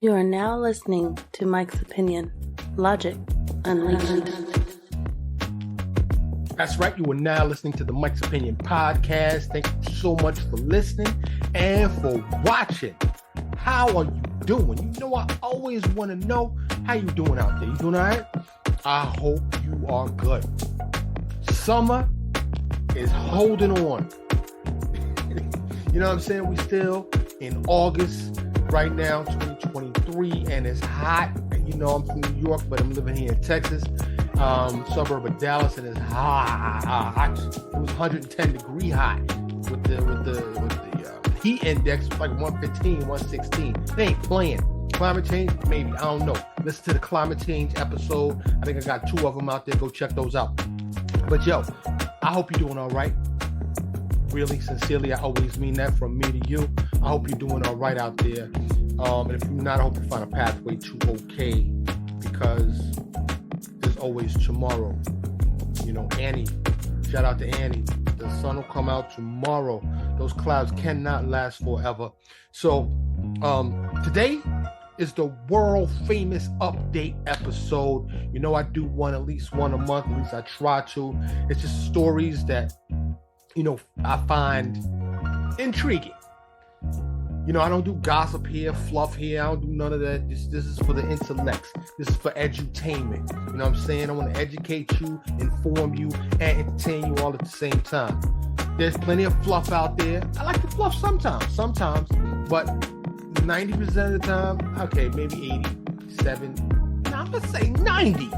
You are now listening to Mike's Opinion, Logic Unleashed. That's right. You are now listening to the Mike's Opinion podcast. Thank you so much for listening and for watching. How are you doing? You know, I always want to know how you doing out there. You doing all right? I hope you are good. Summer is holding on. You know what I'm saying? We still in August right now, 2023, and it's hot. You know, I'm from New York, but I'm living here in Texas, suburb of Dallas, and it's hot. It was 110 degree hot with the heat index like 115, 116. They ain't playing. Climate change, maybe, I don't know. Listen to the climate change episode. I think I got 2 of them out there. Go check those out. But yo, I hope you're doing all right. Really, sincerely, I always mean that from me to you. I hope you're doing all right out there. And if you're not, I hope you find a pathway to okay, because there's always tomorrow. You know, Annie, shout out to Annie. The sun will come out tomorrow. Those clouds cannot last forever. So today is the world famous update episode. You know, I do at least one a month. At least I try to. It's just stories that, you know, I find intriguing. You know, I don't do gossip here, fluff here. I don't do none of that. This is for the intellects. This is for edutainment. You know what I'm saying? I want to educate you, inform you, and entertain you all at the same time. There's plenty of fluff out there. I like to fluff sometimes, but 90% of the time, okay, maybe 87. No, I'm gonna say 90.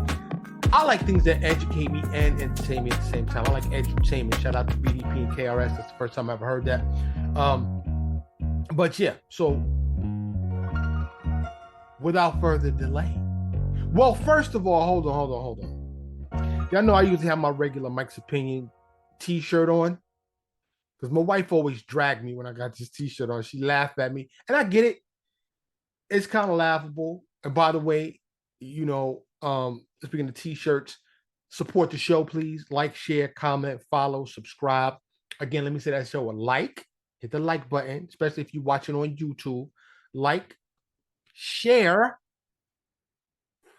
I like things that educate me and entertain me at the same time. I like edutainment. Shout out to BDP and KRS. That's the first time I ever heard that. But yeah, so without further delay. Well, first of all, hold on. Y'all know I usually have my regular Mike's Opinion t-shirt on, because my wife always dragged me when I got this t-shirt on. She laughed at me, and I get it. It's kind of laughable. And by the way, you know, speaking of t-shirts, support the show, please. Like, share, comment, follow, subscribe. Again, let me say that show a like. Hit the like button, especially if you're watching on YouTube. Like, share,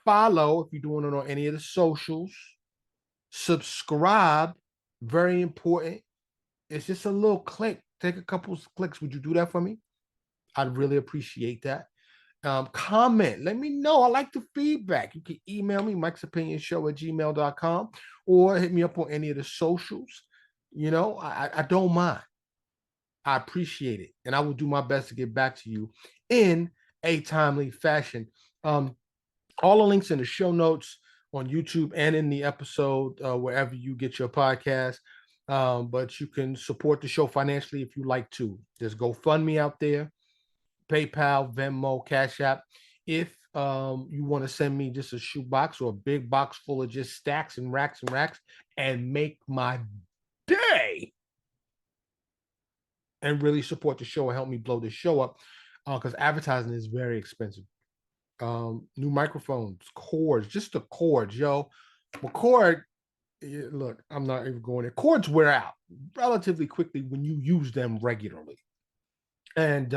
follow if you're doing it on any of the socials. Subscribe, very important. It's just a little click. Take a couple of clicks. Would you do that for me? I'd really appreciate that. Comment. Let me know. I like the feedback. You can email me, mikesopinionshow@gmail.com, or hit me up on any of the socials. You know, I don't mind. I appreciate it, and I will do my best to get back to you in a timely fashion. All the links in the show notes on YouTube and in the episode, wherever you get your podcast. But you can support the show financially if you like to. There's GoFundMe out there, PayPal, Venmo, Cash App. If you want to send me just a shoebox or a big box full of just stacks and racks and make my day, and really support the show and help me blow the show up, because advertising is very expensive. New microphones, cords, just the cords, yo. The cord, look, I'm not even going there. Cords wear out relatively quickly when you use them regularly. And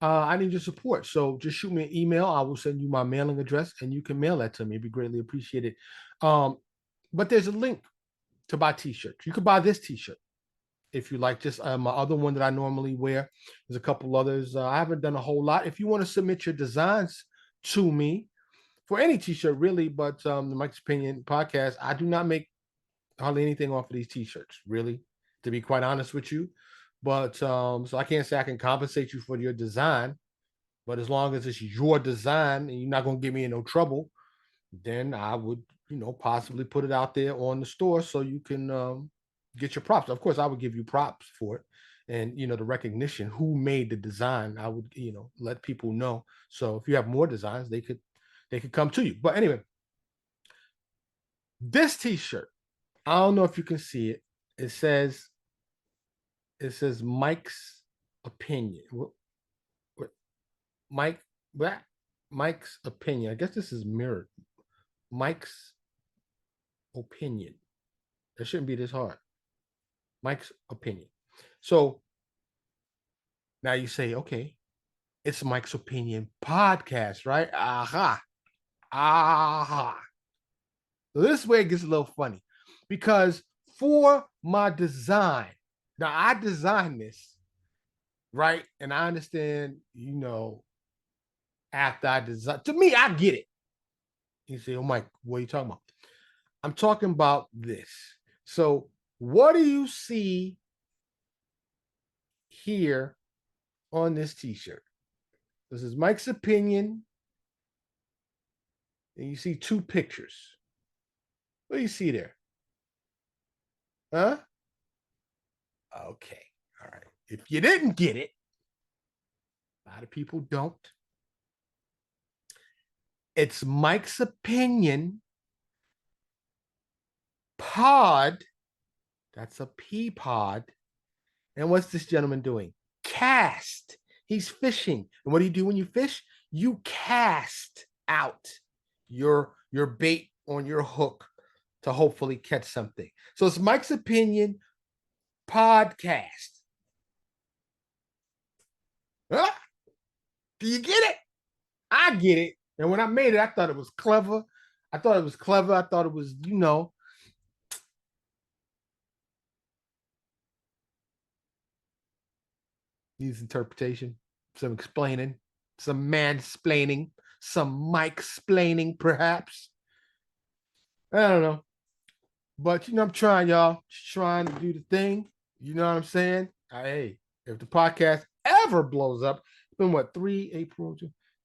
I need your support. So just shoot me an email. I will send you my mailing address, and you can mail that to me. It'd be greatly appreciated. But there's a link to buy t-shirts. You could buy this t-shirt if you like. Just my other one that I normally wear. There's a couple others. I haven't done a whole lot. If you want to submit your designs to me for any t-shirt, really, but the Mike's Opinion podcast, I do not make hardly anything off of these t-shirts, really, to be quite honest with you. But so I can't say I can compensate you for your design, but as long as it's your design and you're not going to get me in no trouble, then I would, you know, possibly put it out there on the store so you can get your props. Of course, I would give you props for it, and, you know, the recognition, who made the design, I would, you know, let people know. So if you have more designs, they could come to you. But anyway, this t-shirt, I don't know if you can see it. It says Mike's Opinion. Mike's Opinion. I guess this is mirrored. Mike's Opinion. That shouldn't be this hard. Mike's Opinion. So now you say, okay, It's Mike's Opinion Podcast, right? Aha. Aha. So this way it gets a little funny because for my design, now I designed this, right? And I understand, after I design, to me, I get it. You say, oh, Mike, what are you talking about? I'm talking about this. So, what do you see here on this t-shirt? This is Mike's Opinion. And you see two pictures. What do you see there? Huh? Okay. All right. If you didn't get it, a lot of people don't. It's Mike's Opinion Pod. That's a pea pod. And what's this gentleman doing? Cast. He's fishing. And what do you do when you fish? You cast out your bait on your hook to hopefully catch something. So it's Mike's Opinion Podcast. Huh? Do you get it? I get it. And when I made it, I thought it was clever. I thought it was, needs interpretation, some explaining, some mansplaining, some Mike-splaining, perhaps. I don't know. But, I'm trying, y'all. Just trying to do the thing. You know what I'm saying? Hey, if the podcast ever blows up, it's been what, April?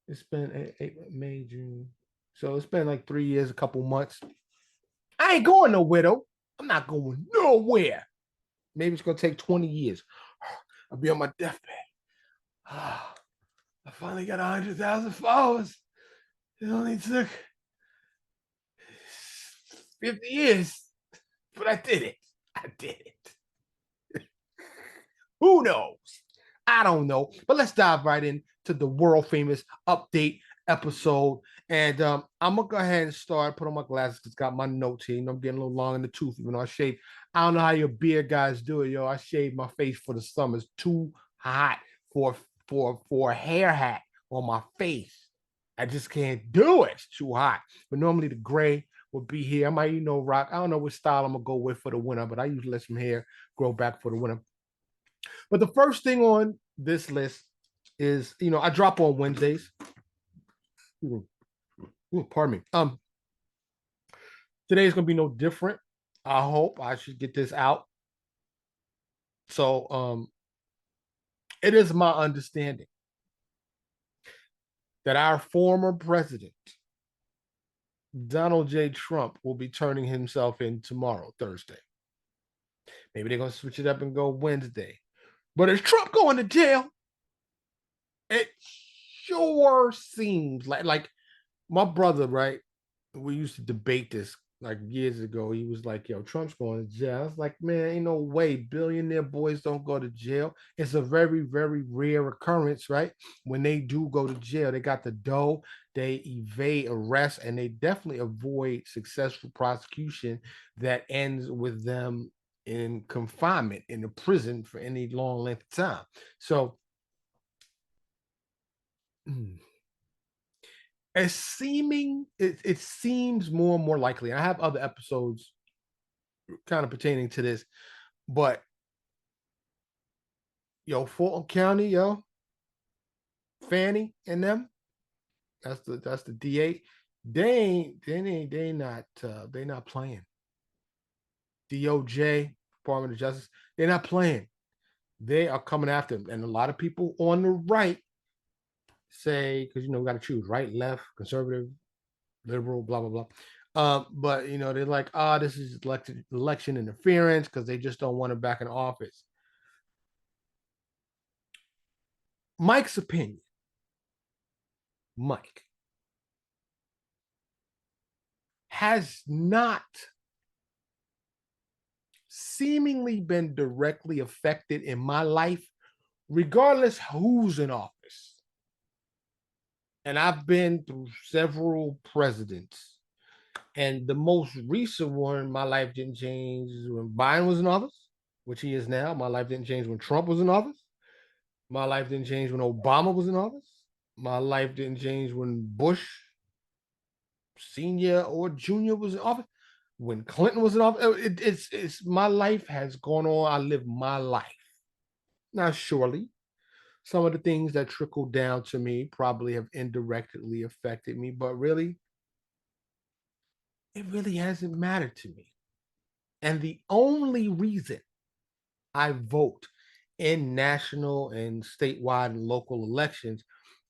It's been April, May, June. So it's been like 3 years, a couple months. I ain't going nowhere, though. I'm not going nowhere. Maybe it's going to take 20 years. I'll be on my deathbed. I finally got 100,000 followers. It only took 50 years, but I did it. Who knows? I don't know. But let's dive right into the world famous update episode. And I'm going to go ahead and start, put on my glasses because got my notes here. I'm getting a little long in the tooth, even though I shaved. I don't know how your beard guys do it, yo. I shaved my face for the summer. It's too hot for a hair hat on my face. I just can't do it. It's too hot. But normally the gray would be here. I might, rock. I don't know what style I'm going to go with for the winter, but I usually let some hair grow back for the winter. But the first thing on this list is, I drop on Wednesdays. Pardon me. Today's going to be no different. I hope I should get this out. So, it is my understanding that our former president, Donald J. Trump, will be turning himself in tomorrow, Thursday. Maybe they're going to switch it up and go Wednesday. But is Trump going to jail? It sure seems like my brother, right? We used to debate this like years ago. He was like, yo, Trump's going to jail. I was like, man, ain't no way. Billionaire boys don't go to jail. It's a very, very rare occurrence, right? When they do go to jail, they got the dough, they evade arrest, and they definitely avoid successful prosecution that ends with them in confinement in a prison for any long length of time. So it seems more and more likely. I have other episodes kind of pertaining to this, but Fulton County, Fannie and them, that's the DA. They not playing. DOJ, Department of Justice, they're not playing. They are coming after them. And a lot of people on the right say, because we got to choose right, left, conservative, liberal, blah blah blah. But they're like, this is election interference because they just don't want him back in office. Mike's opinion, Mike, has not seemingly been directly affected in my life, regardless who's in office. And I've been through several presidents. And the most recent one, my life didn't change when Biden was in office, which he is now. My life didn't change when Trump was in office. My life didn't change when Obama was in office. My life didn't change when Bush senior or junior was in office. When Clinton was in office, it's my life has gone on. I live my life. Now, surely, some of the things that trickled down to me probably have indirectly affected me, but really, it really hasn't mattered to me. And the only reason I vote in national and statewide and local elections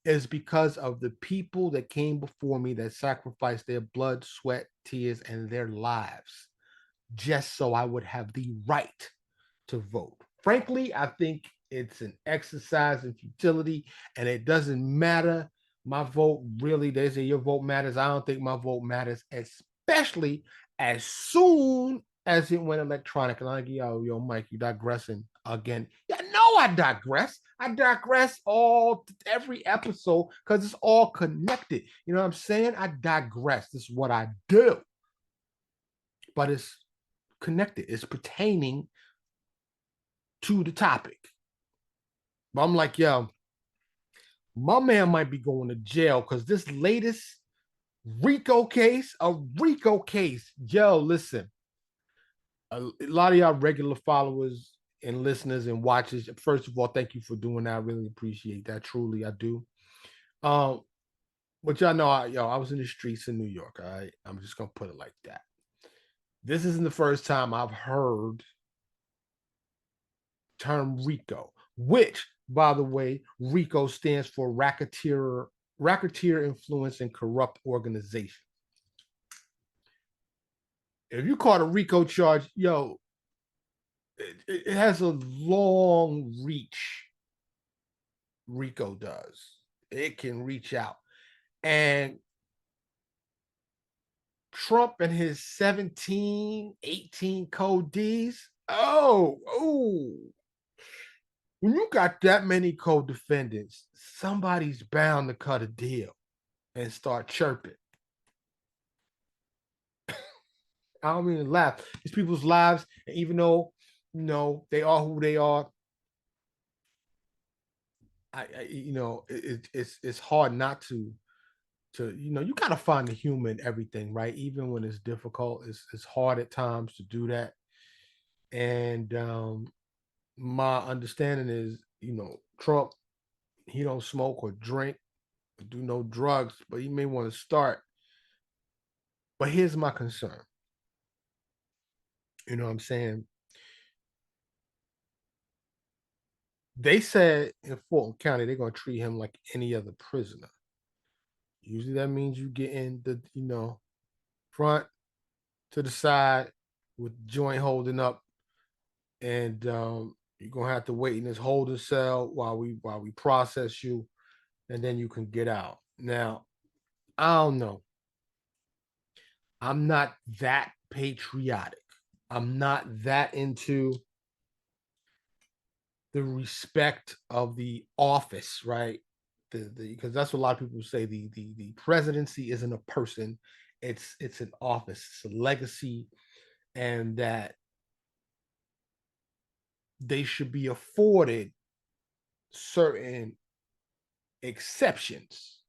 is because of the people that came before me that sacrificed their blood, sweat, tears, and their lives just so I would have the right to vote. Frankly, I think it's an exercise in futility and it doesn't matter. My vote really, they say your vote matters. I don't think my vote matters, especially as soon as it went electronic. And I'm like, yo, Mike, you digressing again. Yeah, no, I digress. I digress every episode because it's all connected. You know what I'm saying? I digress. This is what I do. But it's connected. It's pertaining to the topic. But I'm like, yo, my man might be going to jail because this latest RICO case, yo, listen, a lot of y'all regular followers and listeners and watchers, first of all, thank you for doing that. I really appreciate that. Truly, I do. Um, but y'all know, I was in the streets in New York. All right, I'm just gonna put it like that. This isn't the first time I've heard term RICO, which, by the way, RICO stands for Racketeer Influence and Corrupt Organization. If you caught a RICO charge, yo, it has a long reach. RICO does. It can reach out. And Trump and his 17, 18 code Ds, when you got that many co-defendants, somebody's bound to cut a deal and start chirping. I don't mean to laugh. It's people's lives, and even though they are who they are, it's hard not to you gotta find the humor in everything, right? Even when it's difficult, it's hard at times to do that. And my understanding is, Trump, he don't smoke or drink or do no drugs, but he may want to start. But here's my concern. You know what I'm saying? They said in Fulton County they're gonna treat him like any other prisoner. Usually that means you get in the, front to the side with the joint holding up, and you're gonna have to wait in this holding cell while we process you, and then you can get out. Now, I don't know. I'm not that patriotic. I'm not that into the respect of the office, right? The because that's what a lot of people say. The presidency isn't a person; it's an office, it's a legacy, and that they should be afforded certain exceptions.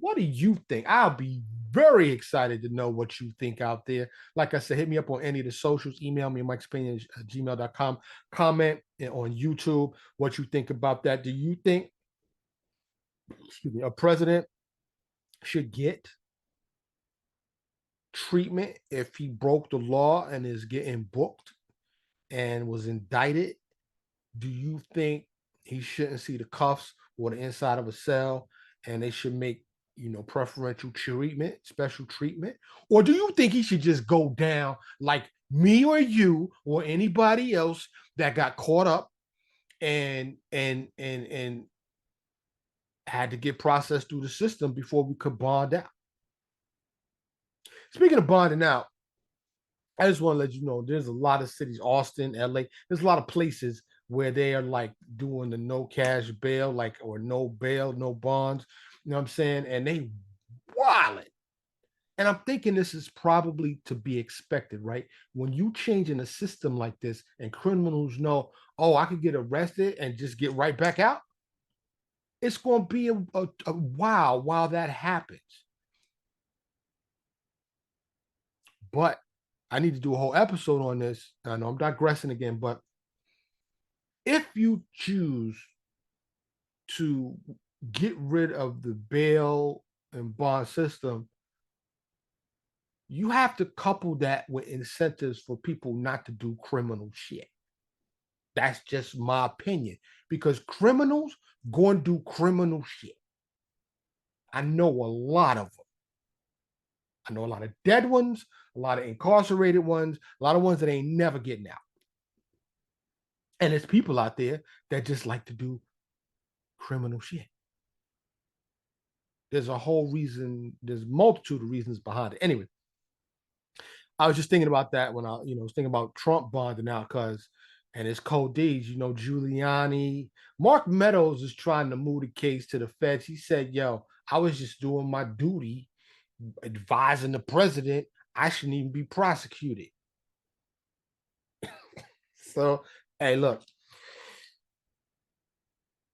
What do you think? I'll be very excited to know what you think out there. Like I said, hit me up on any of the socials. Email me at mikespinion@gmail.com. Comment on YouTube what you think about that. Do you think a president should get treatment if he broke the law and is getting booked and was indicted? Do you think he shouldn't see the cuffs or the inside of a cell and they should make preferential treatment, special treatment? Or do you think he should just go down like me or you or anybody else that got caught up and had to get processed through the system before we could bond out? Speaking of bonding out, I just want to let you know there's a lot of cities, Austin, LA, there's a lot of places where they are like doing the no cash bail, like, or no bail, no bonds. You know what I'm saying? And they wild. And I'm thinking this is probably to be expected, right? When you change in a system like this and criminals know, oh, I could get arrested and just get right back out. It's going to be a while that happens. But I need to do a whole episode on this. I know I'm digressing again, but if you choose to get rid of the bail and bond system, you have to couple that with incentives for people not to do criminal shit. That's just my opinion, because criminals going to do criminal shit. I know a lot of them. I know a lot of dead ones, a lot of incarcerated ones, a lot of ones that ain't never getting out. And there's people out there that just like to do criminal shit. There's a whole reason, there's a multitude of reasons behind it. Anyway, I was just thinking about that when I, was thinking about Trump bonding out and his cold deeds, Giuliani. Mark Meadows is trying to move the case to the feds. He said, yo, I was just doing my duty advising the president. I shouldn't even be prosecuted. So, hey, look.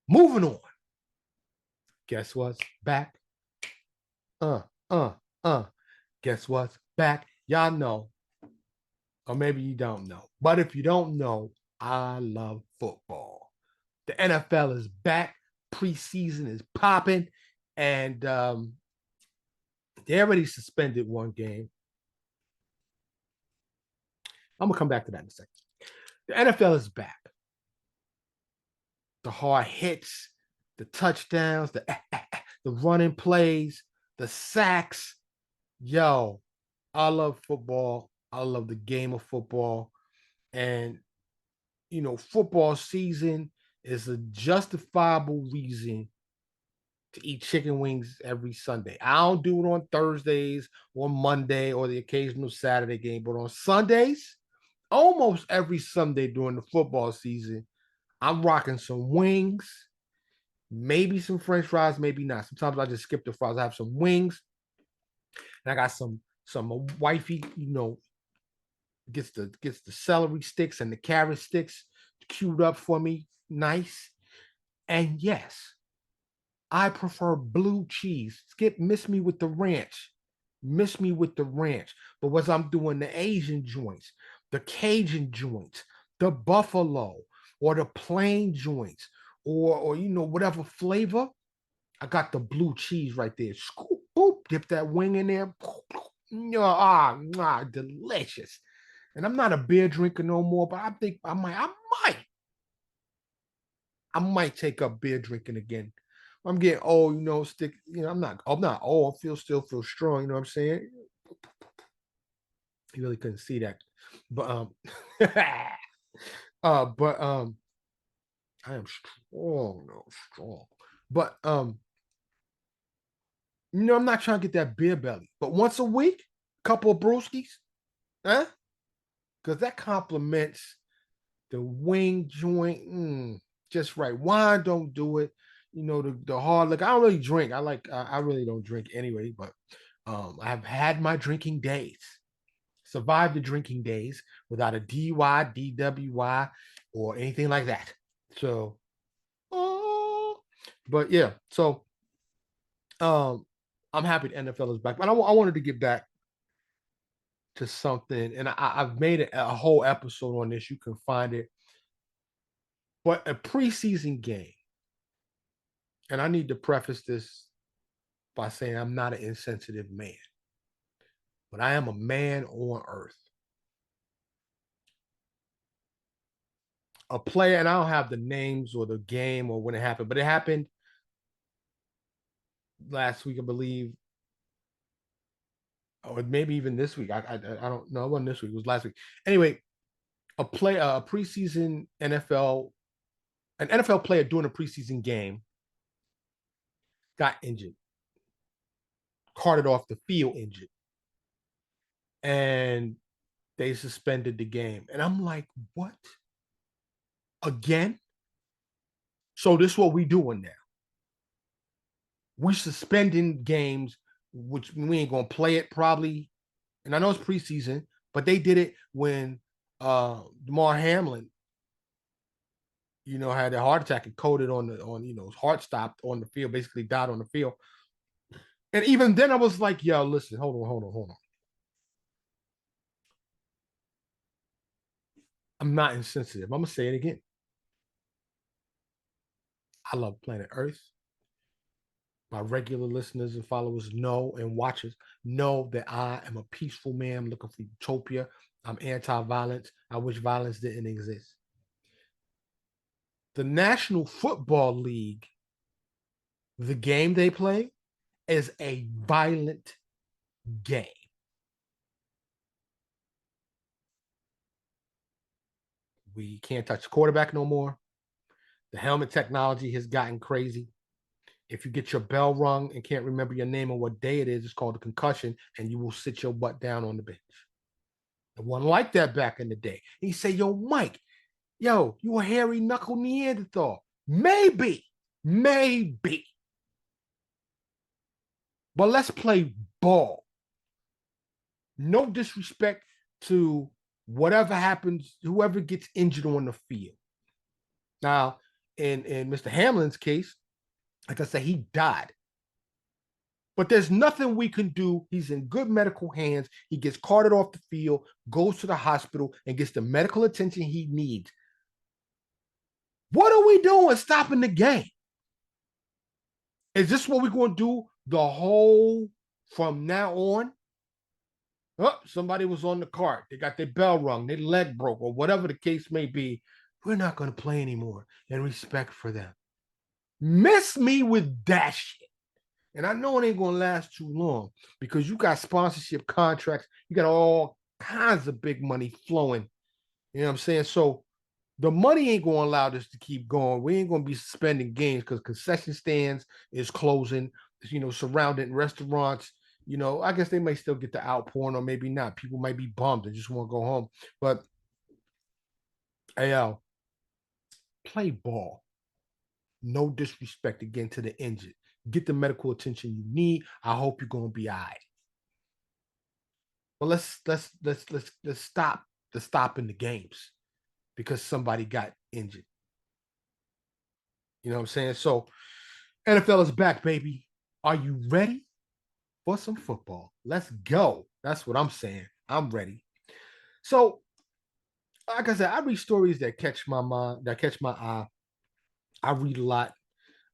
Moving on. Guess what's back? Guess what's back? Y'all know. Or maybe you don't know. But if you don't know, I love football. The NFL is back. Preseason is popping. And they already suspended one game. I'm going to come back to that in a second. The NFL is back. The hard hits, the touchdowns, the running plays, the sacks. Yo, I love football. I love the game of football. And, football season is a justifiable reason to eat chicken wings every Sunday. I don't do it on Thursdays or Monday or the occasional Saturday game, but on Sundays, almost every Sunday during the football season, I'm rocking some wings, maybe some French fries, maybe not. Sometimes I just skip the fries. I have some wings, and I got some wifey, gets the celery sticks and the carrot sticks queued up for me, nice. And yes, I prefer blue cheese. Miss me with the ranch. But once I'm doing the Asian joints, the Cajun joints, the buffalo, or the plain joints, or whatever flavor, I got the blue cheese right there. Scoop, boop, dip that wing in there. Delicious. And I'm not a beer drinker no more, but I think I might take up beer drinking again. I'm getting old, I'm not old. I still feel strong, you know what I'm saying? You really couldn't see that. But I am strong. But I'm not trying to get that beer belly. But once a week, couple of brewskis, huh? Because that complements the wing joint. Just right. Wine don't do it. The hard liquor. I don't really drink. I really don't drink anyway, but I've had my drinking days. Survived the drinking days without a DUI, DWI, or anything like that. So, but yeah. So, I'm happy the NFL is back. But I wanted to get back to something, and I've made a whole episode on this. You can find it. But a preseason game, and I need to preface this by saying I'm not an insensitive man, but I am a man on earth. A player, and I don't have the names or the game or when it happened, but it happened last week, I believe, or maybe even this week. I don't know. It wasn't this week. It was last week. Anyway, a preseason an NFL player doing a preseason game got injured, carted off the field injured, and they suspended the game. And I'm like, what? Again? So this is what we doing now. We suspending games, which we ain't gonna play it probably. And I know it's preseason, but they did it when Damar Hamlin had a heart attack and coded his heart stopped on the field, basically died on the field. And even then I was like, yo, listen, hold on. I'm not insensitive. I'm gonna say it again. I love planet Earth. My regular listeners and followers know and watchers know that I am a peaceful man looking for utopia. I'm anti-violence. I wish violence didn't exist. The National Football League, the game they play, is a violent game. We can't touch the quarterback no more. The helmet technology has gotten crazy. If you get your bell rung and can't remember your name or what day it is, it's called a concussion, and you will sit your butt down on the bench. It wasn't like that back in the day. And you say, yo, Mike, yo, you a hairy knuckle Neanderthal. Maybe. But let's play ball. No disrespect to whatever happens, whoever gets injured on the field. Now, in Mr. Hamlin's case, like I said, he died. But there's nothing we can do. He's in good medical hands. He gets carted off the field, goes to the hospital, and gets the medical attention he needs. What are we doing stopping the game? Is this what we're going to do the whole from now on? Oh, somebody was on the cart. They got their bell rung, their leg broke, or whatever the case may be. We're not going to play anymore in respect for them. Miss me with that shit. And I know it ain't going to last too long because you got sponsorship contracts. You got all kinds of big money flowing. You know what I'm saying? So the money ain't going to allow this to keep going. We ain't going to be suspending games because concession stands is closing, surrounding restaurants. I guess they may still get the outpouring or maybe not. People might be bummed and just want to go home. But, hey, play ball. No disrespect again to the injured. Get the medical attention you need. I hope you're going to be all right. But let's stop the stopping the games because somebody got injured. You know what I'm saying? So NFL is back, baby. Are you ready for some football? Let's go. That's what I'm saying. I'm ready. So, like I said, I read stories that catch my mind, that catch my eye. I read a lot.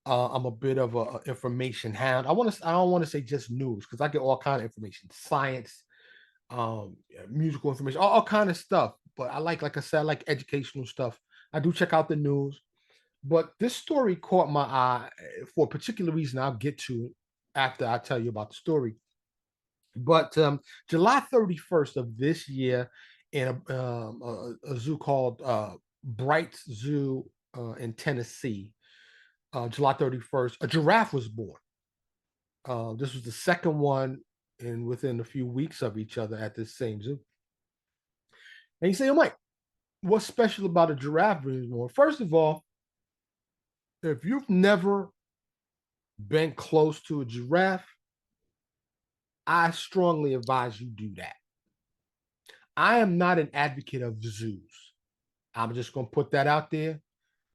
I'm a bit of a information hound. I don't want to say just news because I get all kind of information, science, musical information, all kind of stuff. But like I said, I like educational stuff. I do check out the news. But this story caught my eye for a particular reason. I'll get to it after I tell you about the story. But July 31st of this year, in a zoo called Bright Zoo in Tennessee, July 31st, a giraffe was born. This was the second one within a few weeks of each other at this same zoo. And you say, oh, Mike, what's special about a giraffe being born? First of all, if you've never been close to a giraffe, I strongly advise you do that. I am not an advocate of zoos. I'm just going to put that out there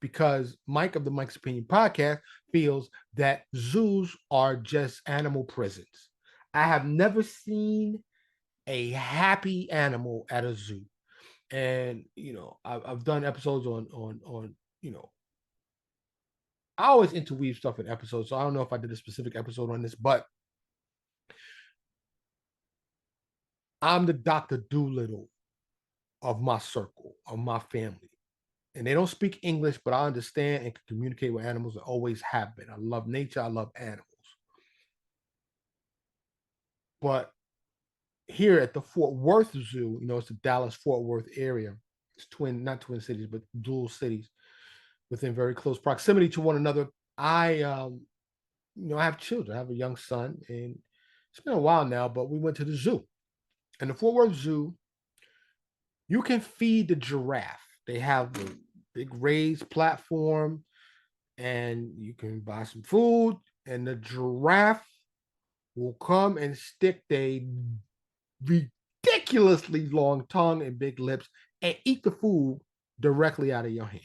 because Mike of the Mike's Opinion podcast feels that zoos are just animal prisons. I have never seen a happy animal at a zoo. And, I've done episodes on I always interweave stuff in episodes. So I don't know if I did a specific episode on this, but I'm the Dr. Doolittle of my circle, of my family. And they don't speak English, but I understand and can communicate with animals and always have been. I love nature. I love animals. But here at the Fort Worth Zoo, it's the Dallas Fort Worth area. It's not twin cities, but dual cities within very close proximity to one another. I have children. I have a young son, and it's been a while now, but we went to the zoo. And the Fort Worth Zoo, you can feed the giraffe. They have the big raised platform, and you can buy some food, and the giraffe will come and stick their ridiculously long tongue and big lips and eat the food directly out of your hand.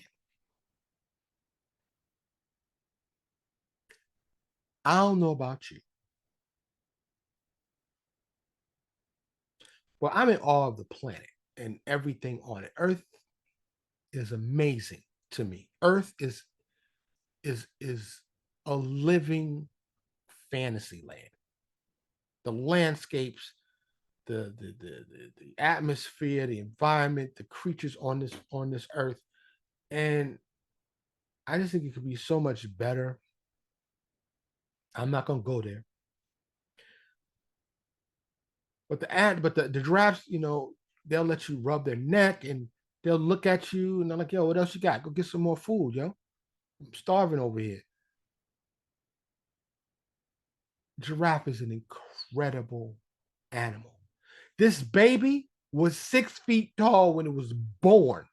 I don't know about you, but I'm in awe of the planet and everything on it. Earth is amazing to me. Earth is a living fantasy land. The landscapes, the atmosphere, the environment, the creatures on this earth, and I just think it could be so much better. I'm not gonna go there, but the giraffes, they'll let you rub their neck and they'll look at you and they're like, "Yo, what else you got? Go get some more food, yo. I'm starving over here." Giraffe is an incredible animal. This baby was 6 feet tall when it was born.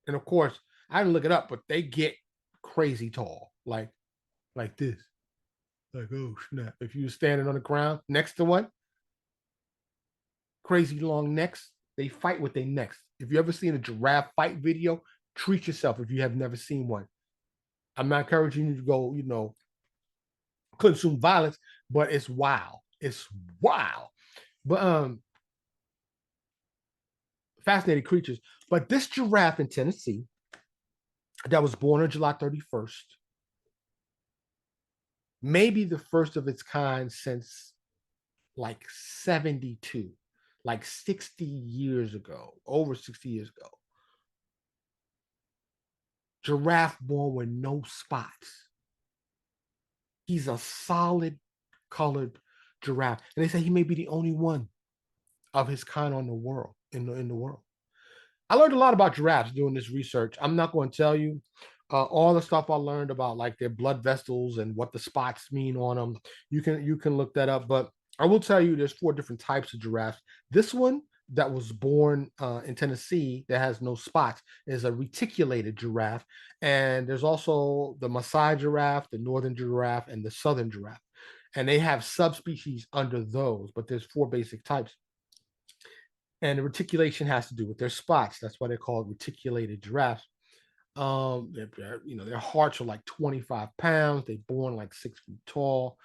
And of course, I didn't look it up, but they get crazy tall, like this. Like, oh snap. If you were standing on the ground next to one, crazy long necks, they fight with their necks. If you ever seen a giraffe fight video, treat yourself if you have never seen one. I'm not encouraging you to go, consume violence, but it's wild. It's wild. But fascinating creatures. But this giraffe in Tennessee that was born on July 31st, maybe the first of its kind since like 72, like 60 years ago, over 60 years ago. Giraffe born with no spots. He's a solid colored giraffe. And they say he may be the only one of his kind on the world, in the world. I learned a lot about giraffes doing this research. I'm not going to tell you all the stuff I learned about like their blood vessels and what the spots mean on them. You can look that up, but I will tell you there's 4 different types of giraffes. This one that was born in Tennessee that has no spots is a reticulated giraffe, and there's also the Maasai giraffe, the northern giraffe, and the southern giraffe, and they have subspecies under those. But there's 4 basic types. And the reticulation has to do with their spots. That's why they're called reticulated giraffes. Their hearts are like 25 pounds. They're born like 6 feet tall.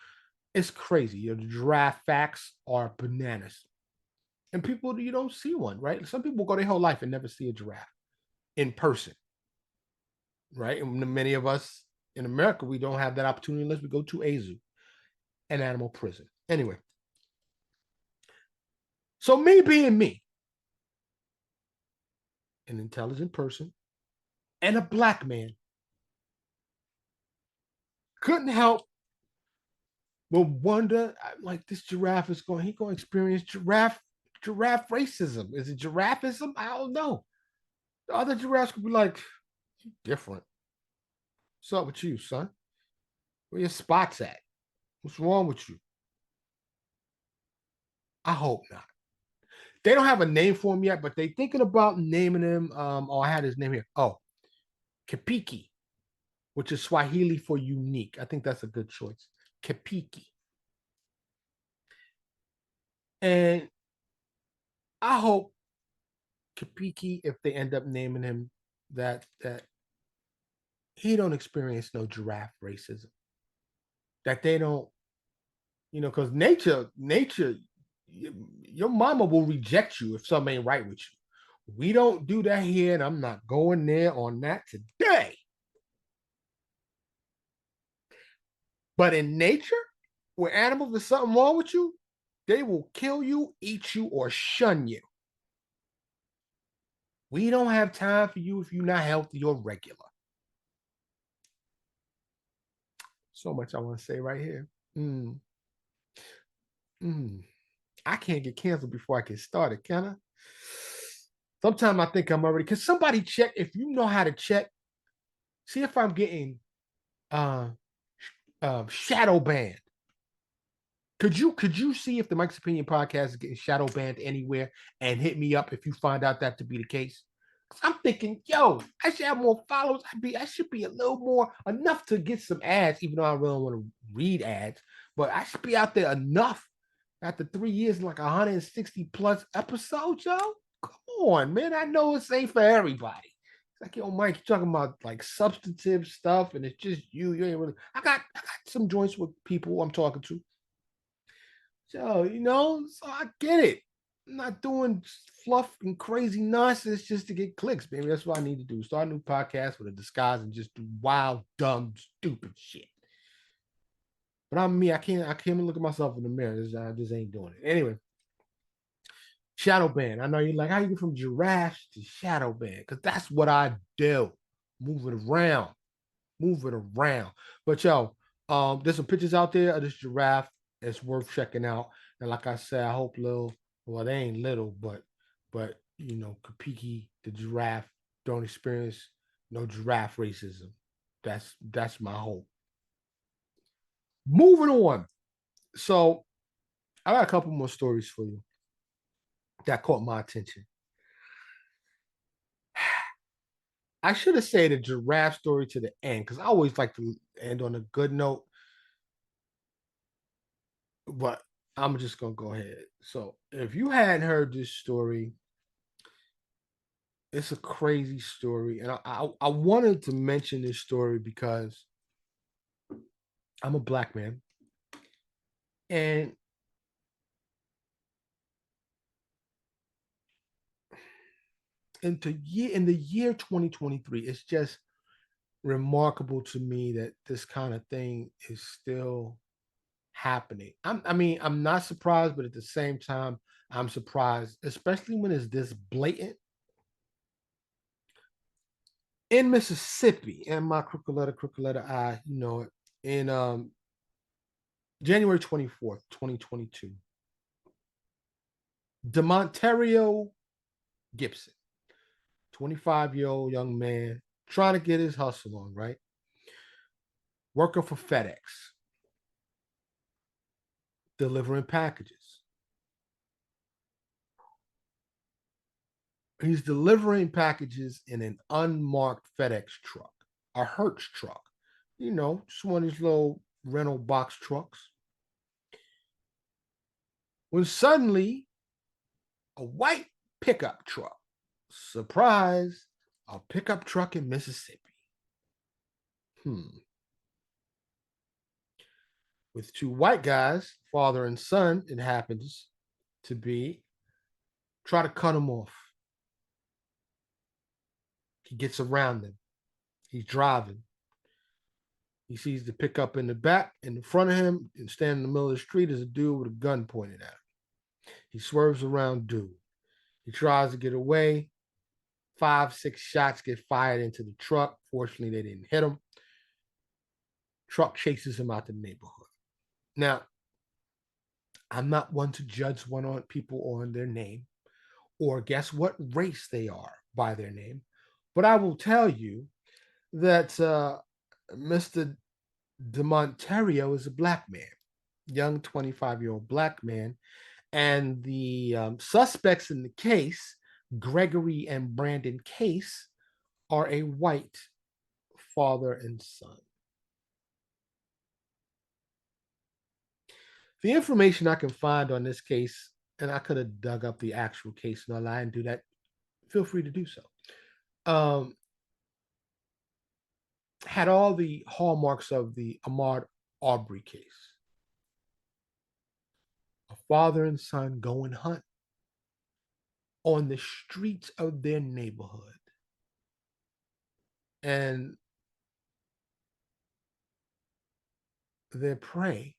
It's crazy. The giraffe facts are bananas. And people, you don't see one, right? Some people go their whole life and never see a giraffe in person, right? And many of us in America, we don't have that opportunity unless we go to a zoo, an animal prison. Anyway, so me being me, an intelligent person, and a black man, couldn't help but wonder, like, this giraffe is going, he going to experience giraffe racism. Is it giraffism? I don't know. The other giraffes could be like, different. What's up with you, son? Where your spots at? What's wrong with you? I hope not. They don't have a name for him yet, but they thinking about naming him. I had his name here. Oh, Kapiki, which is Swahili for unique. I think that's a good choice. Kapiki. And I hope Kapiki, if they end up naming him that he don't experience no giraffe racism. That they don't, because nature, your mama will reject you if something ain't right with you. We don't do that here, and I'm not going there on that today. But in nature, where animals, there's something wrong with you, they will kill you, eat you, or shun you. We don't have time for you if you're not healthy or regular. So much I want to say right here. Mm, mm. I can't get canceled before I get started, can I? Sometimes I think I'm already. Can somebody check if you know how to check? See if I'm getting uh, shadow banned. Could you see if the Mike's Opinion podcast is getting shadow banned anywhere and hit me up if you find out that to be the case? I'm thinking, yo, I should have more followers. I should be a little more enough to get some ads, even though I really don't want to read ads, but I should be out there enough after 3 years and like 160 plus episodes, yo. Come on, man. I know it's ain't for everybody. It's like, yo, Mike, you're talking about like substantive stuff, and it's just you. You ain't really. I got some joints with people I'm talking to. So, so I get it. I'm not doing fluff and crazy nonsense just to get clicks, baby. That's what I need to do. Start a new podcast with a disguise and just do wild, dumb, stupid shit. But I'm me. I can't even look at myself in the mirror. I just ain't doing it. Anyway, shadow ban. I know you're like, how you get from giraffes to shadow ban? Because that's what I do. Move it around. Move it around. But yo, there's some pictures out there of this giraffe. It's worth checking out. And like I said, I hope they ain't little, but Kapiki the giraffe don't experience no giraffe racism. That's my hope. Moving on. So I got a couple more stories for you that caught my attention. I should have said a giraffe story to the end because I always like to end on a good note. But I'm just gonna go ahead. So if you hadn't heard this story, it's a crazy story, and I wanted to mention this story because I'm a black man, and in the year 2023, it's just remarkable to me that this kind of thing is still happening. I'm not surprised, but at the same time, I'm surprised, especially when it's this blatant. In Mississippi, and my crooked letter I, in January 24th, 2022, Demontario Gibson, 25-year-old young man, trying to get his hustle on, right? Working for FedEx, delivering packages. He's delivering packages in an unmarked FedEx truck, a Hertz truck, just one of these little rental box trucks. When suddenly a white pickup truck, surprise, a pickup truck in Mississippi. With two white guys, father and son, it happens to be, try to cut him off. He gets around them. He's driving. He sees the pickup in the back. In front of him, and standing in the middle of the street, is a dude with a gun pointed at him. He swerves around dude. He tries to get away. 5, 6 shots get fired into the truck. Fortunately, they didn't hit him. Truck chases him out the neighborhood. Now, I'm not one to judge people on their name or guess what race they are by their name, but I will tell you that Mr. DeMontario is a black man, young 25-year-old black man, and the suspects in the case, Gregory and Brandon Case, are a white father and son. The information I can find on this case, and I could have dug up the actual case and all that and do that, feel free to do so. Had all the hallmarks of the Ahmaud Arbery case. A father and son go and hunt on the streets of their neighborhood. And their prey,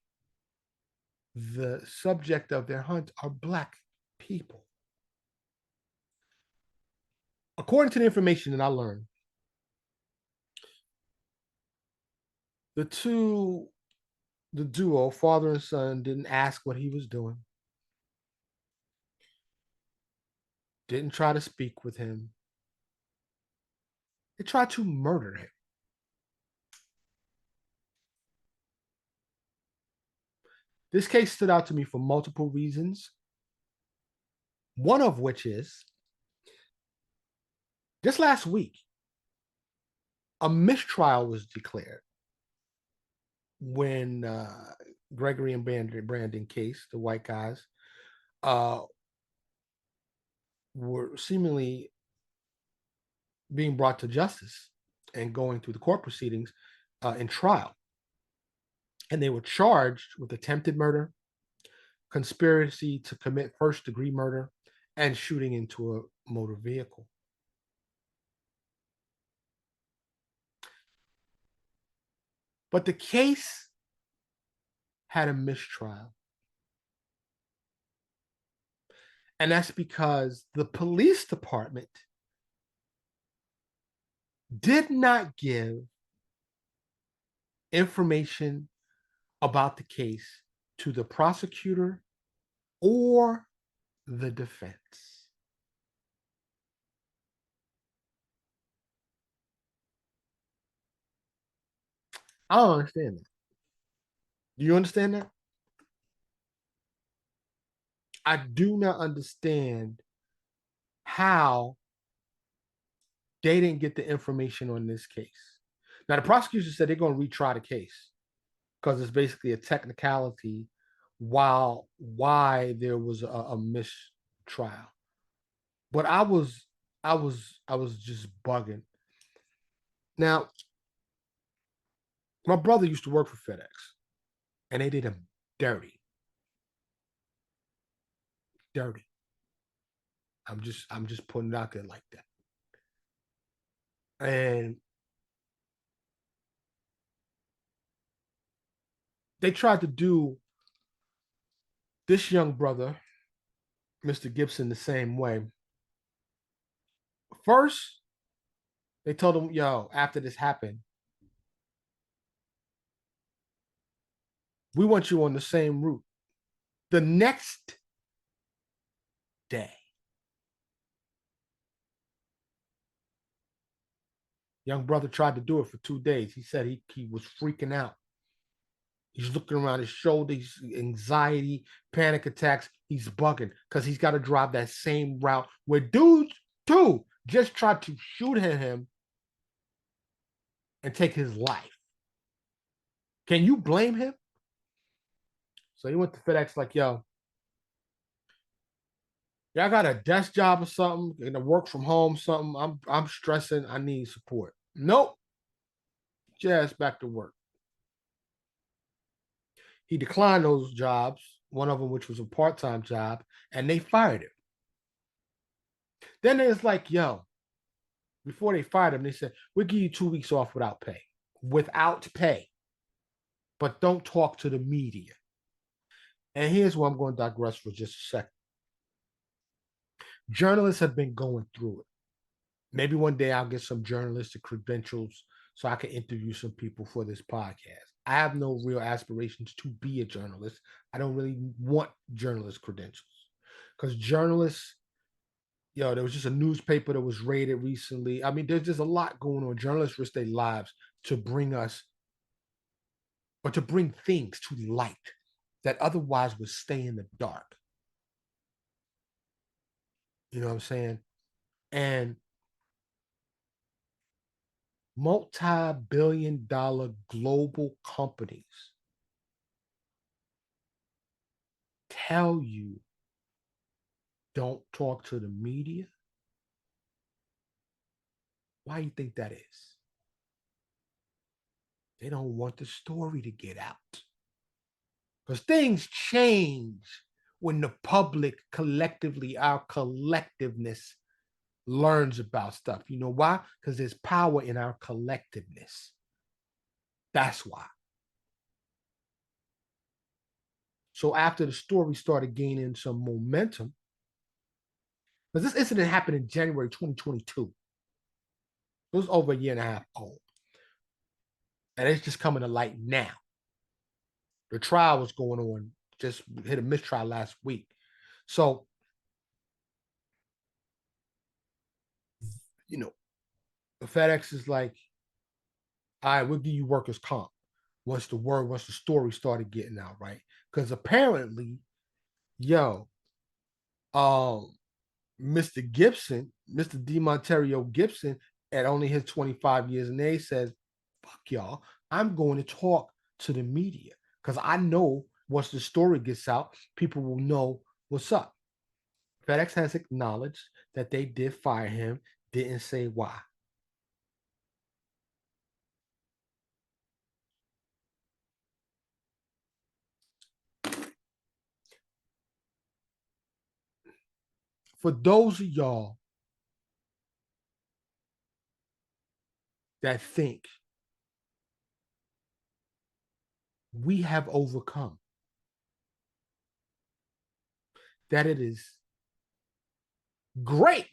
the subject of their hunt, are black people. According to the information that I learned, the duo, father and son, didn't ask what he was doing, didn't try to speak with him. They tried to murder him. This case stood out to me for multiple reasons. One of which is, just last week, a mistrial was declared when Gregory and Brandon Case, the white guys, were seemingly being brought to justice and going through the court proceedings in trial. And they were charged with attempted murder, conspiracy to commit first degree murder, and shooting into a motor vehicle. But the case had a mistrial. And that's because the police department did not give information about the case to the prosecutor or the defense. I don't understand that. Do you understand that? I do not understand how they didn't get the information on this case. Now, the prosecution said they're going to retry the case because it's basically a technicality why there was a mistrial. But I was just bugging. Now, my brother used to work for FedEx, and they did him dirty. Dirty. I'm just putting it out there like that. And they tried to do this young brother, Mr. Gibson, the same way. First, they told him, yo, after this happened, we want you on the same route. The next day, young brother tried to do it for 2 days. He said he was freaking out. He's looking around his shoulders, anxiety, panic attacks. He's bugging because he's got to drive that same route where dudes, too, just tried to shoot at him and take his life. Can you blame him? So he went to FedEx like, yo, y'all got a desk job or something, and a work from home something. I'm stressing. I need support. Nope. Just back to work. He declined those jobs, one of them which was a part-time job, and they fired him. Then it's like, yo, before they fired him, they said, we'll give you 2 weeks off without pay. Without pay. But don't talk to the media. And here's where I'm going to digress for just a second. Journalists have been going through it. Maybe one day I'll get some journalistic credentials so I can interview some people for this podcast. I have no real aspirations to be a journalist. I don't really want journalist credentials because journalists, there was just a newspaper that was raided recently. I mean, there's just a lot going on. Journalists risk their lives to bring us or to bring things to light that otherwise would stay in the dark. You know what I'm saying? And multi-billion-dollar global companies tell you don't talk to the media. Why do you think that is? They don't want the story to get out. Because things change when the public collectively, our collectiveness, learns about stuff. You know why? Because there's power in our collectiveness. That's why. So after the story started gaining some momentum, because this incident happened in January 2022. It was over a year and a half old. And it's just coming to light now. The trial was going on, just hit a mistrial last week. So, the FedEx is like, all right, we'll give you workers' comp once the story started getting out, right? Because apparently, Mr. Gibson, Mr. DeMonterio Gibson, at only his 25 years in age, says, fuck y'all, I'm going to talk to the media because I know once the story gets out, people will know what's up. FedEx has acknowledged that they did fire him, didn't say why. for those of y'all that think we have overcome, that it is great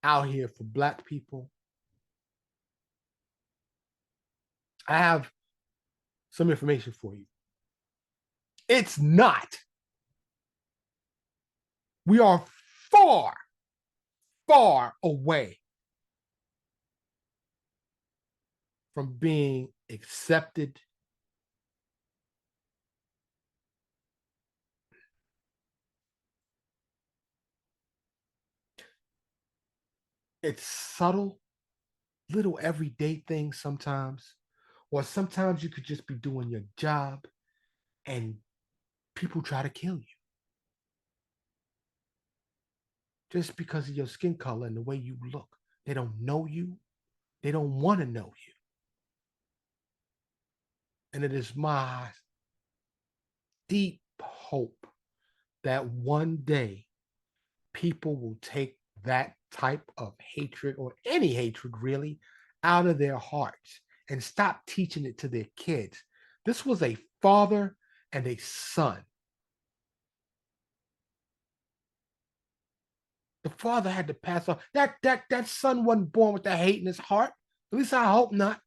out here for Black people, I have some information for you. It's not. We are far, far away from being accepted, it's subtle, little everyday things sometimes, or sometimes you could just be doing your job and people try to kill you just because of your skin color and the way you look. They don't know you, they don't want to know you. And it is my deep hope that one day people will take that type of hatred, or any hatred really, out of their hearts and stop teaching it to their kids. This was a father and a son. The father had to pass on. That son wasn't born with that hate in his heart. At least I hope not.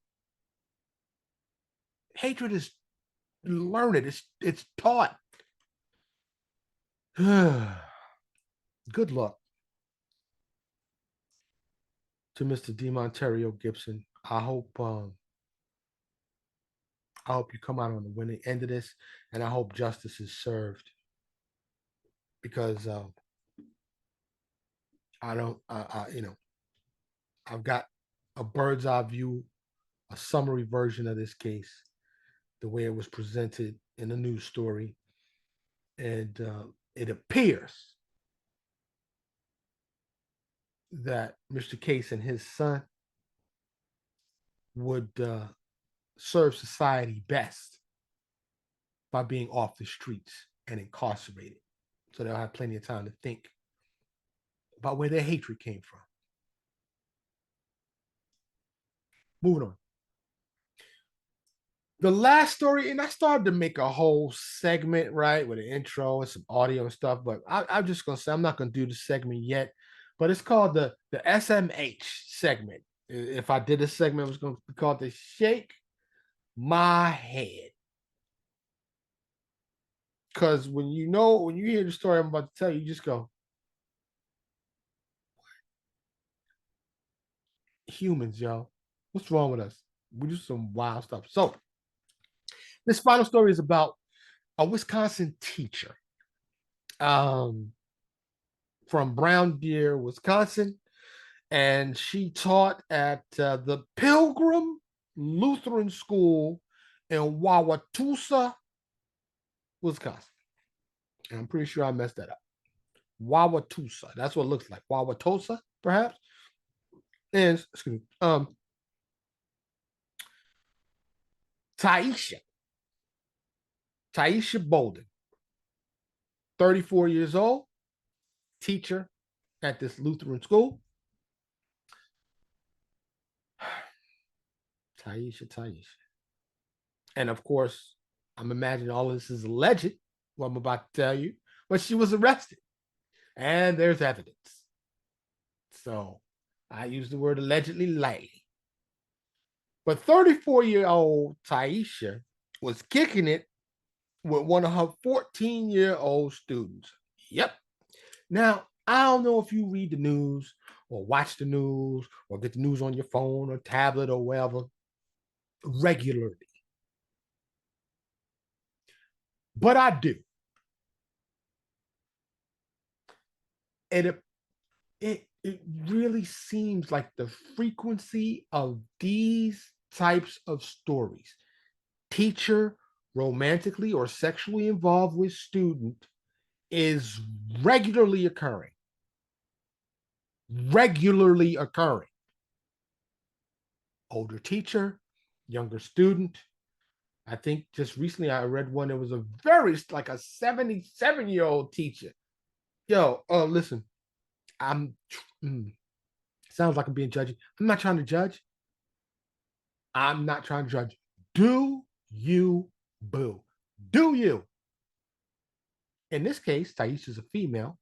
Hatred is learned. It's taught. Good luck to Mr. DeMonterio Gibson. I hope you come out on the winning end of this, and I hope justice is served, because I don't, I've got a bird's eye view, a summary version of this case, the way it was presented in the news story, and it appears that Mr. Case and his son would serve society best by being off the streets and incarcerated, so they'll have plenty of time to think about where their hatred came from. Moving on. The last story, and I started to make a whole segment, right, with an intro and some audio and stuff, but I'm just going to say I'm not going to do the segment yet, but it's called the SMH segment. If I did a segment, it was going to be called the Shake My Head. Because when you hear the story I'm about to tell you, you just go, humans, yo, what's wrong with us? We do some wild stuff. So this final story is about a Wisconsin teacher from Brown Deer, Wisconsin, and she taught at the Pilgrim Lutheran School in Wauwatosa, Wisconsin. And I'm pretty sure I messed that up. Wauwatosa. That's what it looks like. Wauwatosa, perhaps. And excuse me. Taisha Bolden, 34 years old, teacher at this Lutheran school. Taisha. And of course, I'm imagining all of this is alleged, what I'm about to tell you, but she was arrested. And there's evidence. So I use the word allegedly lightly. But 34-year-old Taisha was kicking it with one of her 14-year-old students. Yep. Now, I don't know if you read the news or watch the news or get the news on your phone or tablet or whatever regularly. But I do. And it really seems like the frequency of these types of stories, teacher romantically or sexually involved with student, is regularly occurring. Older teacher, younger student. I think just recently I read one that was a 77-year-old teacher Yo, listen, I'm. mm, Sounds like I'm being judgy. I'm not trying to judge. I'm not trying to judge. Do you, boo? Do you? In this case, Taisha's a female.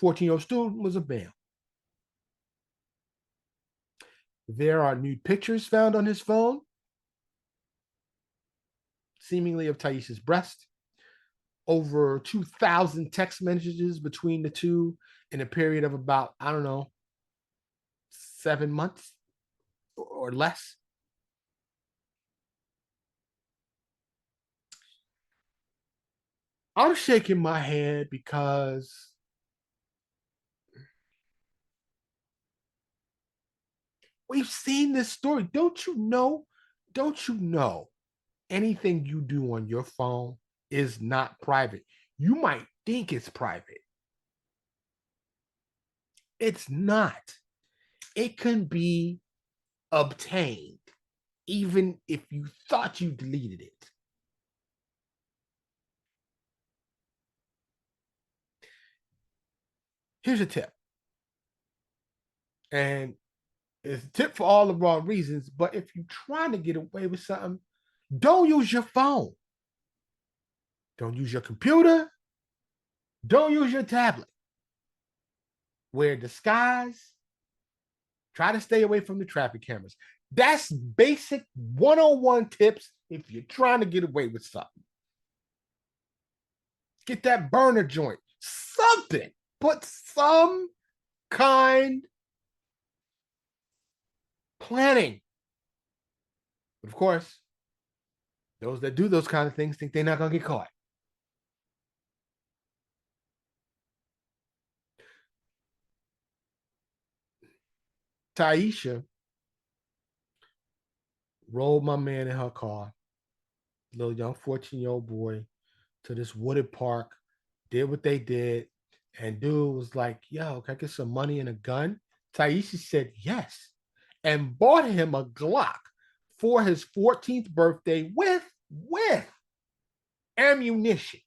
14-year-old student was a male. There are nude pictures found on his phone, seemingly of Taisha's breast. Over 2,000 text messages between the two in a period of about, I don't know, 7 months or less. I'm shaking my head because we've seen this story. Don't you know? Don't you know? Anything you do on your phone is not private. You might think it's private. It's not. It can be obtained, even if you thought you deleted it. Here's a tip, and it's a tip for all the wrong reasons. But if you're trying to get away with something, don't use your phone. Don't use your computer. Don't use your tablet. Wear disguise. Try to stay away from the traffic cameras. That's basic 101 tips if you're trying to get away with something. Get that burner joint. Something. Put some kind planning. But of course, those that do those kind of things think they're not going to get caught. Taisha rolled my man in her car, little young 14-year-old boy, to this wooded park, did what they did, and dude was like, yo, can I get some money and a gun? Taisha said yes, and bought him a Glock for his 14th birthday with ammunition.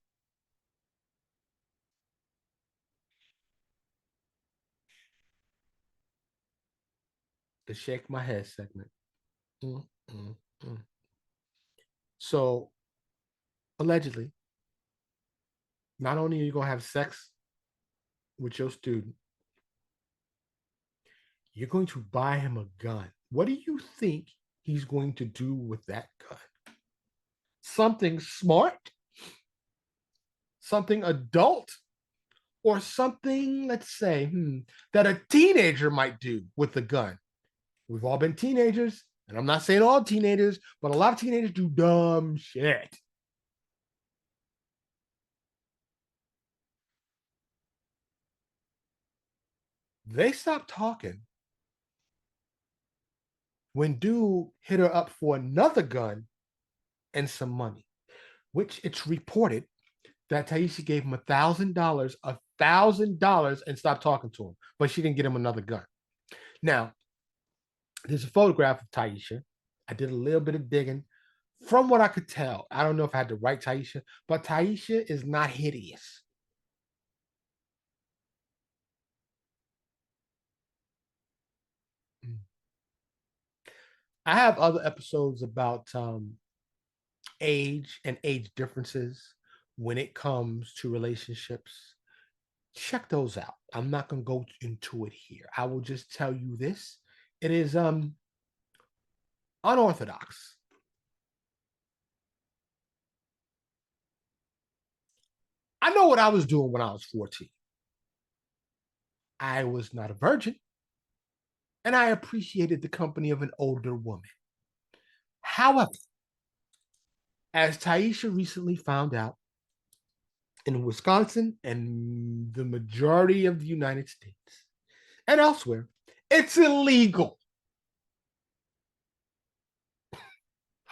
The shake my head segment. Mm, mm, mm. So allegedly, not only are you gonna have sex with your student, you're going to buy him a gun. What do you think he's going to do with that gun? Something smart, something adult, or something, let's say, that a teenager might do with a gun. We've all been teenagers, and I'm not saying all teenagers, but a lot of teenagers do dumb shit. They stopped talking when dude hit her up for another gun and some money, which it's reported that Taisha gave him $1,000, and stopped talking to him, but she didn't get him another gun. Now, there's a photograph of Taisha. I did a little bit of digging. From what I could tell, I don't know if I had the right Taisha, but Taisha is not hideous. I have other episodes about age and age differences when it comes to relationships. Check those out. I'm not going to go into it here. I will just tell you this. It is unorthodox. I know what I was doing when I was 14. I was not a virgin, and I appreciated the company of an older woman. However, as Taisha recently found out, in Wisconsin and the majority of the United States and elsewhere, it's illegal.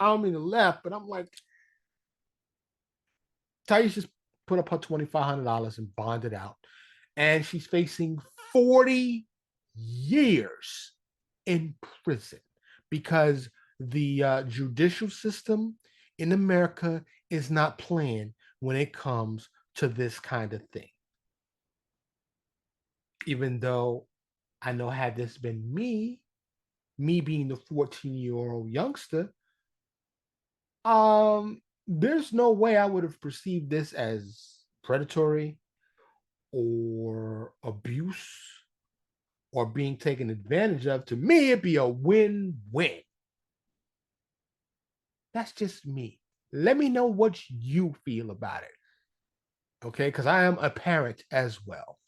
I don't mean to laugh, but I'm like, Taisha's put up her $2,500 and bonded out, and she's facing 40 years in prison because the judicial system in America is not playing when it comes to this kind of thing. Even though I know had this been me being the 14-year-old youngster, there's no way I would have perceived this as predatory or abuse or being taken advantage of. To me, it'd be a win-win. That's just me. Let me know what you feel about it. Okay, because I am a parent as well.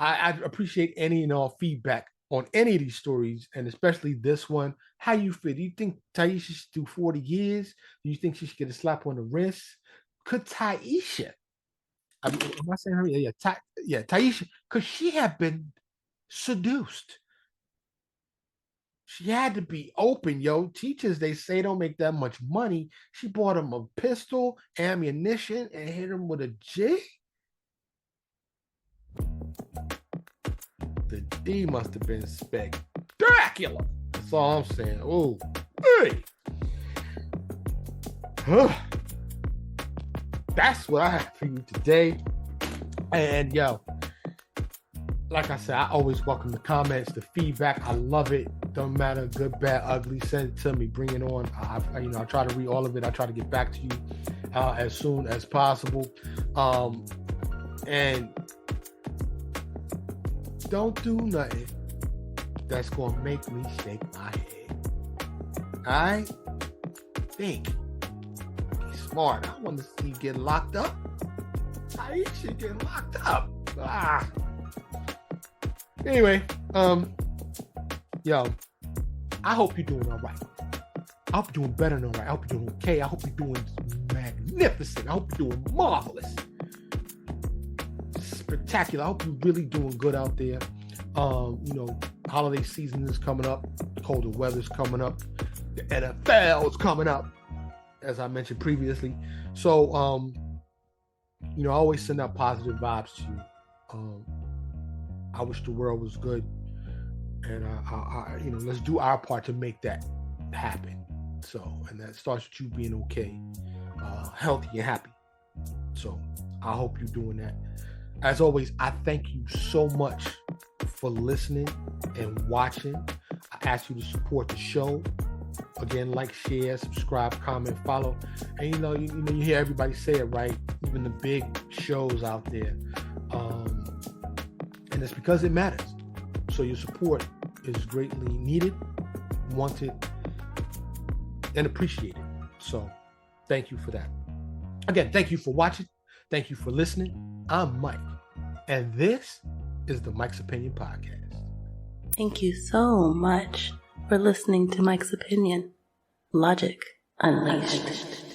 I'd appreciate any and all feedback on any of these stories, and especially this one. How you feel? Do you think Taisha should do 40 years? Do you think she should get a slap on the wrist? Could Taisha, am I saying her? Yeah, Taisha, could she have been seduced? She had to be open, yo. Teachers, they say, don't make that much money. She bought him a pistol, ammunition, and hit him with a J. The D must have been spectacular. That's all I'm saying. Oh, hey. That's what I have for you today. And yo, like I said, I always welcome the comments, the feedback. I love it. Don't matter, good, bad, ugly. Send it to me. Bring it on. I try to read all of it. I try to get back to you as soon as possible. And don't do nothing that's gonna make me shake my head. I think. Be smart. I want to see you get locked up. I should get locked up. Anyway, yo, I hope you're doing all right. I hope you're doing better than all right. I hope you're doing okay. I hope you're doing magnificent. I hope you're doing marvelous. Spectacular. I hope you're really doing good out there. Holiday season is coming up. Colder weather's coming up. The NFL is coming up, as I mentioned previously. So, I always send out positive vibes to you. I wish the world was good, and let's do our part to make that happen. So, and that starts with you being okay, healthy and happy. So, I hope you're doing that. As always, I thank you so much for listening and watching. I ask you to support the show. Again, like, share, subscribe, comment, follow. And you hear everybody say it, right? Even the big shows out there. And it's because it matters. So your support is greatly needed, wanted, and appreciated. So thank you for that. Again, thank you for watching. Thank you for listening. I'm Mike, and this is the Mike's Opinion Podcast. Thank you so much for listening to Mike's Opinion. Logic Unleashed.